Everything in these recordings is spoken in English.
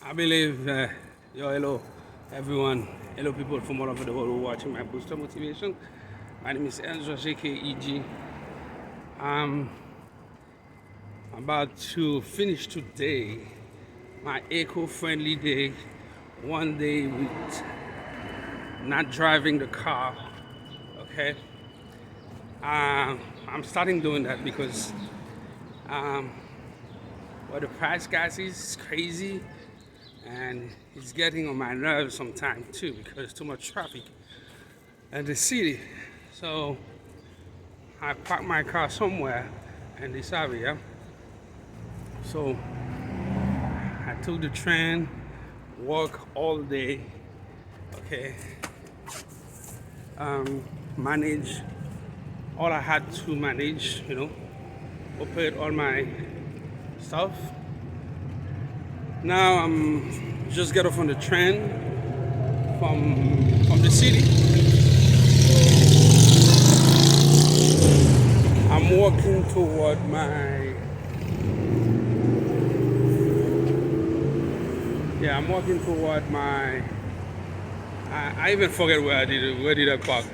I believe, hello, everyone, hello, people from all over the world who are watching my booster motivation. My name is Ezra JKEG. I'm about to finish today my eco-friendly day, one day with not driving the car. Okay, I'm starting doing that because um, well, the price gas is crazy and it's getting on my nerves sometimes too because too much traffic in the city. So I parked my car somewhere in this area. So I took the train, walk all day, okay, manage all I had to manage, operate all my stuff. Now I'm just get off on the train from the city. I'm walking toward my I'm walking toward my I even forget where did I park.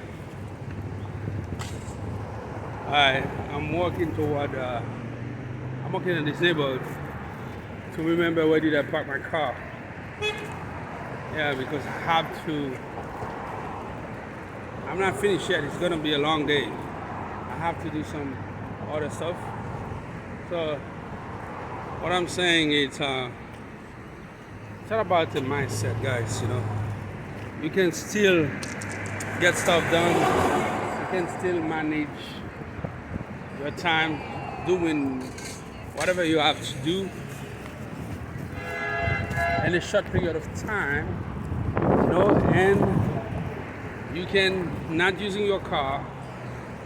I I'm walking toward I'm walking in this neighborhood to remember where did I park my car. Yeah, because I have to. I'm not finished yet. It's gonna be a long day. I have to do some other stuff. So what I'm saying is, it's all about the mindset, guys. You can still get stuff done. You can still manage your time doing whatever you have to do in a short period of time, and you can not using your car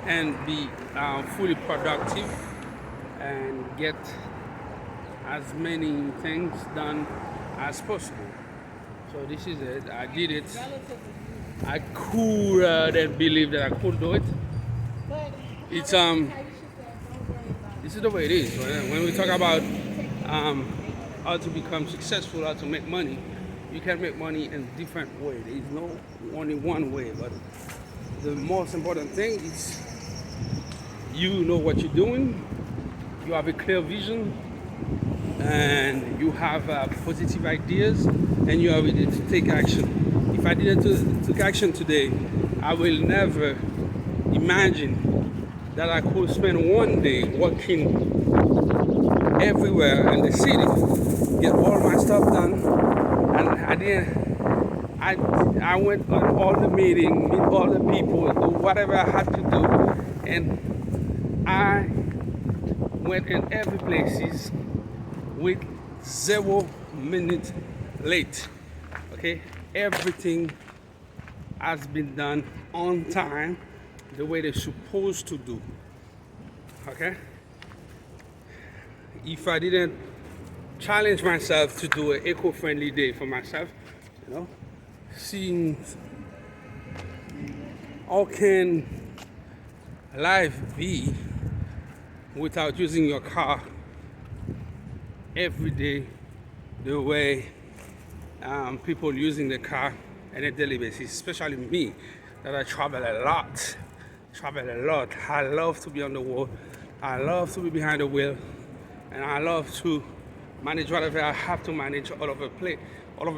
and be fully productive and get as many things done as possible. So this is it. I did it. I couldn't believe that I could do it. It's This is the way it is. When we talk about how to become successful, how to make money, you can make money in different ways. There is no only one way, but the most important thing is you know what you're doing, you have a clear vision, and you have positive ideas, and you are ready to take action. If I didn't take action today, I will never imagine that I could spend one day working everywhere in the city, get all my stuff done, and I didn't. I went on all the meetings, meet all the people, do whatever I had to do, and I went in every places with 0 minutes late. Okay, everything has been done on time, the way they're supposed to do. Okay, if I didn't challenge myself to do an eco-friendly day for myself, seeing how can life be without using your car every day the way people using the car on a daily basis, especially me that I travel a lot. I love to be on the road. I love to be behind the wheel, and I love to manage whatever I have to manage all over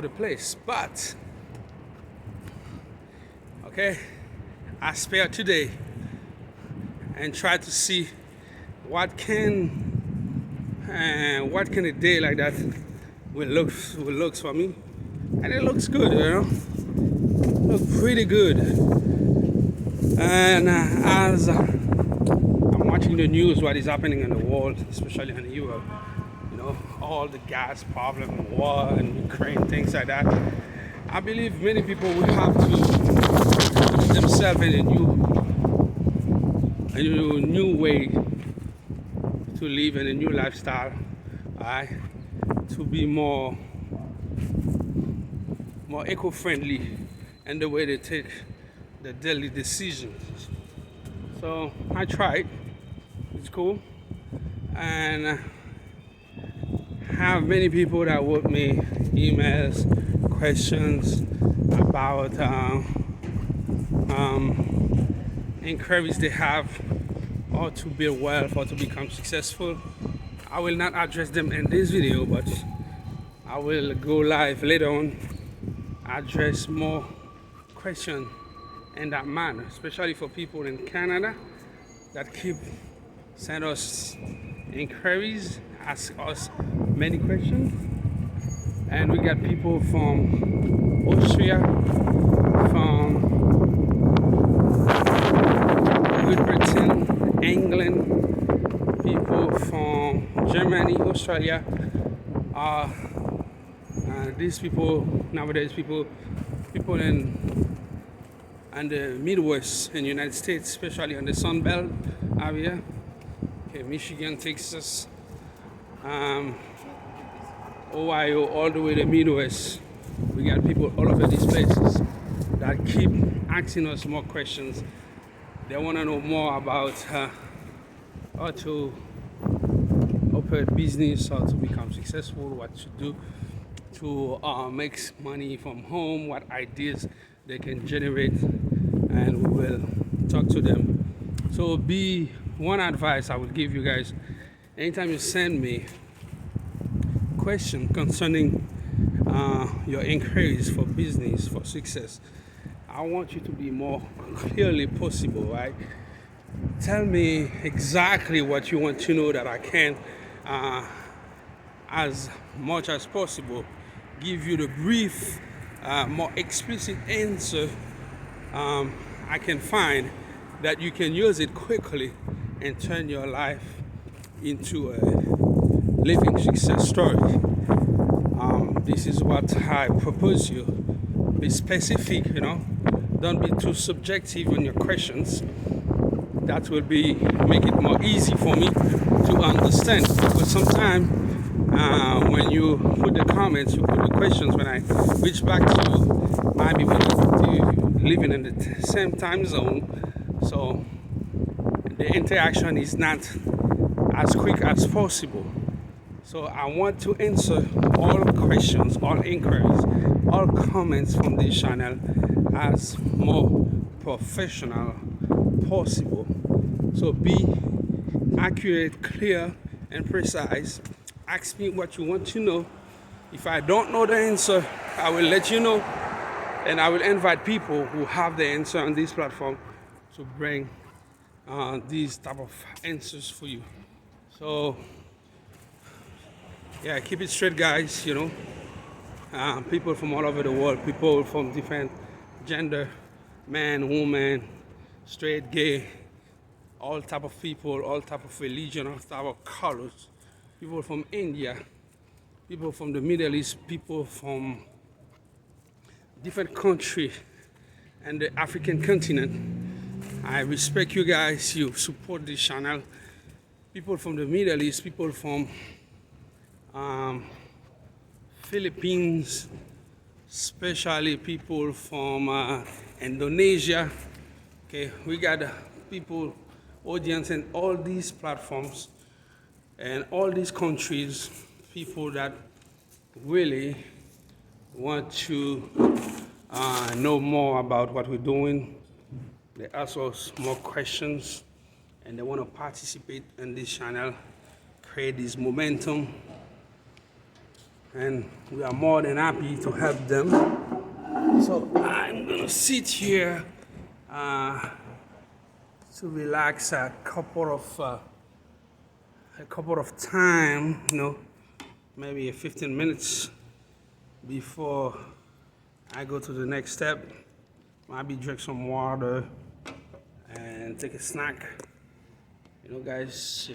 the place. But okay, I spare today and try to see what can a day like that will look for me, and it looks good, look pretty good. And as I'm watching the news, what is happening in the world, especially in Europe, all the gas problem, war, and Ukraine, things like that. I believe many people will have to put themselves in a new way to live in a new lifestyle, right? To be more eco-friendly in the way they take the daily decisions. So I tried. It's cool, and have many people that wrote me emails, questions about inquiries they have or to build wealth or to become successful. I will not address them in this video, but I will go live later on, address more questions in that manner, especially for people in Canada that keep send us inquiries, ask us many questions. And we got people from Austria, from Great Britain, England, people from Germany, Australia. These people nowadays, people in the Midwest in the United States, especially on the Sun Belt area, okay, Michigan, Texas, Ohio, all the way to the Midwest. We got people all over these places that keep asking us more questions. They want to know more about how to operate business, how to become successful, what to do to make money from home, what ideas they can generate, and we will talk to them. So one advice I will give you guys, anytime you send me question concerning your inquiries for business, for success, I want you to be more clearly possible, right? Tell me exactly what you want to know that I can, as much as possible, give you the brief, more explicit answer I can find that you can use it quickly and turn your life into a living success story. This is what I propose you. Be specific, Don't be too subjective on your questions. That will make it more easy for me to understand. Because sometimes when you put the comments, you put the questions, when I reach back to you, might be living in the same time zone, so the interaction is not as quick as possible. So I want to answer all questions, all inquiries, all comments from this channel as more professional possible. So be accurate, clear, and precise. Ask me what you want to know. If I don't know the answer, I will let you know, and I will invite people who have the answer on this platform to bring these type of answers for you. So yeah, keep it straight, guys. People from all over the world, people from different gender, man, woman, straight, gay, all type of people, all type of religion, all type of colors. People from India, people from the Middle East, people from different countries and the African continent. I respect you guys. You support this channel. People from the Middle East, people from Philippines, especially people from Indonesia. Okay, we got people, audience in all these platforms and all these countries, people that really want to know more about what we're doing. They ask us more questions and they want to participate in this channel, create this momentum, and we are more than happy to help them. So I'm gonna sit here to relax a couple of time, maybe 15 minutes before I go to the next step. Maybe drink some water and take a snack. Guys,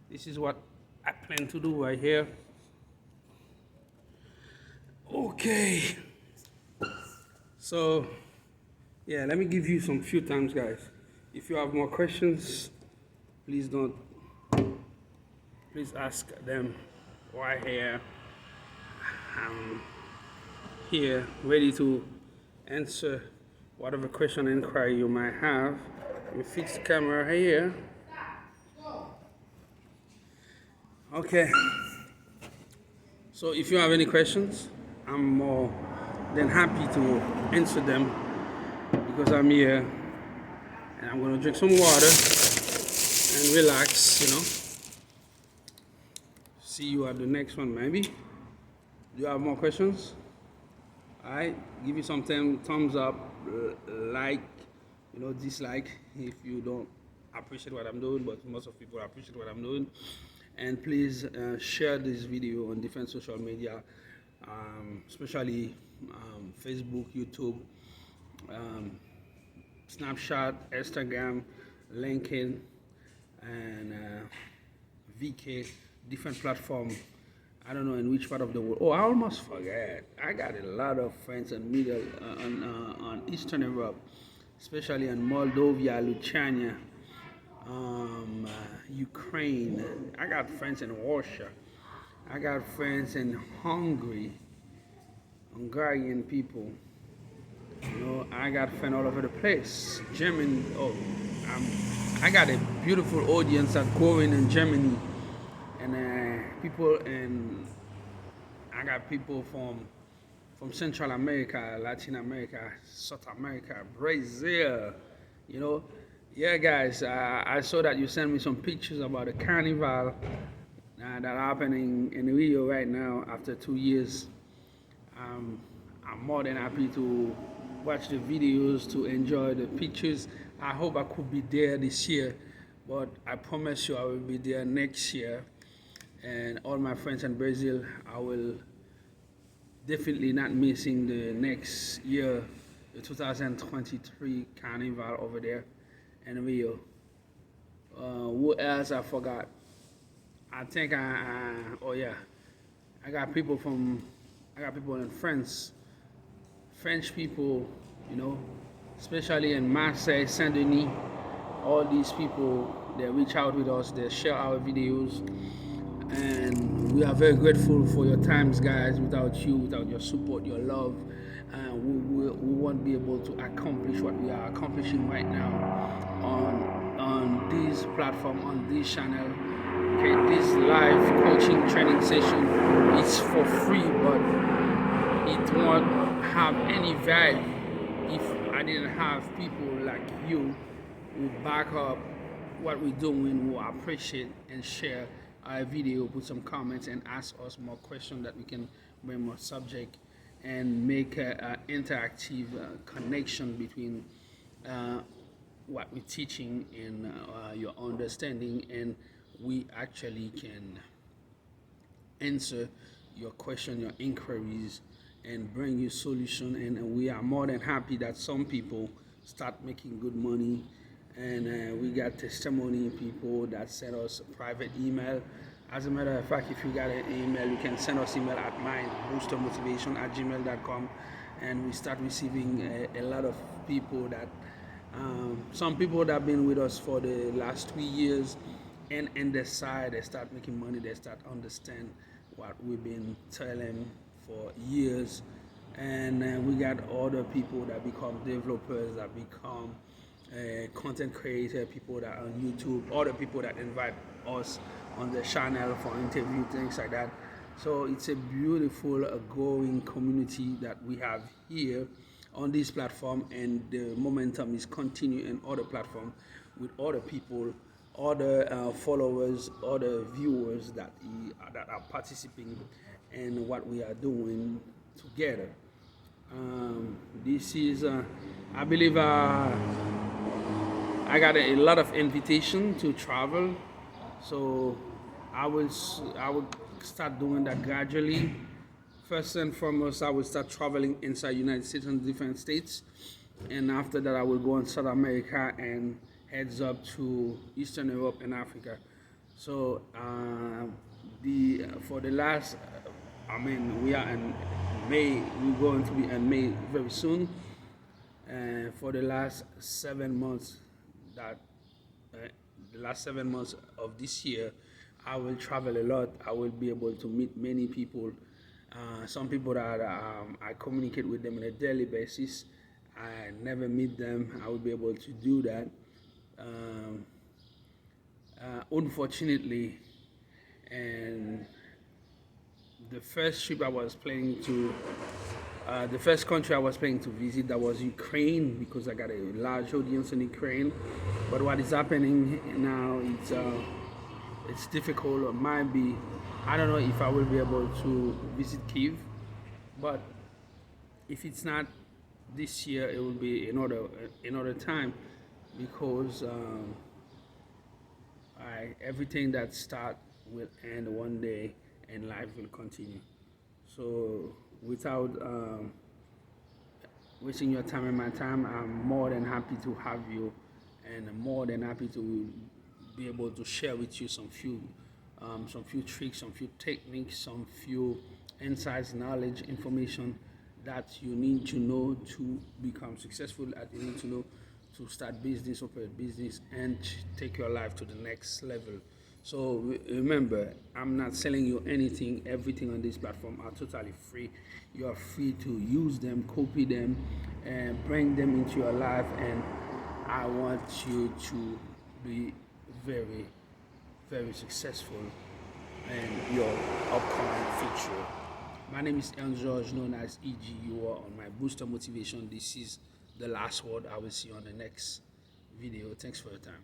this is what I plan to do right here. Okay. So, yeah, let me give you some few times, guys. If you have more questions, please ask them right here. I'm here ready to answer whatever question or inquiry you might have. You fix the camera here. Okay. So if you have any questions, I'm more than happy to answer them because I'm here and I'm gonna drink some water and relax. See you at the next one, maybe. Do you have more questions? Alright, give me some thumbs up, like, dislike if you don't appreciate what I'm doing, but most of people appreciate what I'm doing. And please share this video on different social media, especially Facebook, YouTube, Snapchat, Instagram, LinkedIn, and VK, different platform. I don't know in which part of the world. Oh, I almost forgot. I got a lot of friends in middle on Eastern Europe, especially in Moldova, Lithuania, Ukraine. I got friends in Russia. I got friends in Hungary, Hungarian people. I got friends all over the place. Germany. Oh, I got a beautiful audience that's growing in Germany, and people in. I got people from Central America, Latin America, South America, Brazil. You know, yeah, guys. I saw that you sent me some pictures about the carnival that happening in Rio right now after 2 years. I'm more than happy to watch the videos, to enjoy the pictures. I hope I could be there this year, but I promise you I will be there next year. And all my friends in Brazil, I will definitely not missing the next year, the 2023 Carnival over there in Rio. What else I forgot? I think oh yeah, I got people in France, French people, you know, especially in Marseille, Saint Denis. All these people, they reach out with us, they share our videos, and we are very grateful for your times, guys. Without you, without your support, your love, we won't be able to accomplish what we are accomplishing right now on this platform, on this channel. Okay, this live coaching training session is for free, but it won't have any value if I didn't have people like you who back up what we're doing, who appreciate and share our video, put some comments and ask us more questions that we can bring more subject and make an interactive connection between what we're teaching and your understanding, and we actually can answer your question, your inquiries, and bring you solution. And we are more than happy that some people start making good money, and we got testimony people that send us a private email. As a matter of fact, if you got an email, you can send us email at mindboostermotivation@gmail.com, and we start receiving a lot of people that some people that have been with us for the last 3 years, and decide they start making money, they start understand what we've been telling for years. And we got other people that become developers, that become content creator, people that are on YouTube, other people that invite us on the channel for interview, things like that. So it's a beautiful growing community that we have here on this platform, and the momentum is continuing in other platforms with other people, other followers, other viewers that are participating in what we are doing together. This is, I believe, I got a lot of invitation to travel, so I will start doing that gradually. First and foremost, I will start traveling inside United States and different states, and after that, I will go in South America and heads up to Eastern Europe and Africa. So for the last, we are in May. We're going to be in May very soon. And for the last 7 months, the last 7 months of this year, I will travel a lot. I will be able to meet many people. Some people that I communicate with them on a daily basis, I never meet them. I will be able to do that. Unfortunately, and the first trip I was planning to, the first country I was planning to visit, that was Ukraine, because I got a large audience in Ukraine. But what is happening now, it's difficult. Or might be, I don't know if I will be able to visit Kiev, but if it's not this year, it will be another time, because everything that start will end one day, and life will continue. So without wasting your time and my time, I'm more than happy to have you, and I'm more than happy to be able to share with you some few tricks, some few techniques, some few insights, knowledge, information that you need to know to become successful, that you need to know to start business, operate business, and take your life to the next level. So remember, I'm not selling you anything. Everything on this platform are totally free. You are free to use them, copy them, and bring them into your life. And I want you to be very, very successful in your upcoming future. My name is El George, known as EG. You are on my Booster Motivation. This is the last word. I will see you on the next video. Thanks for your time.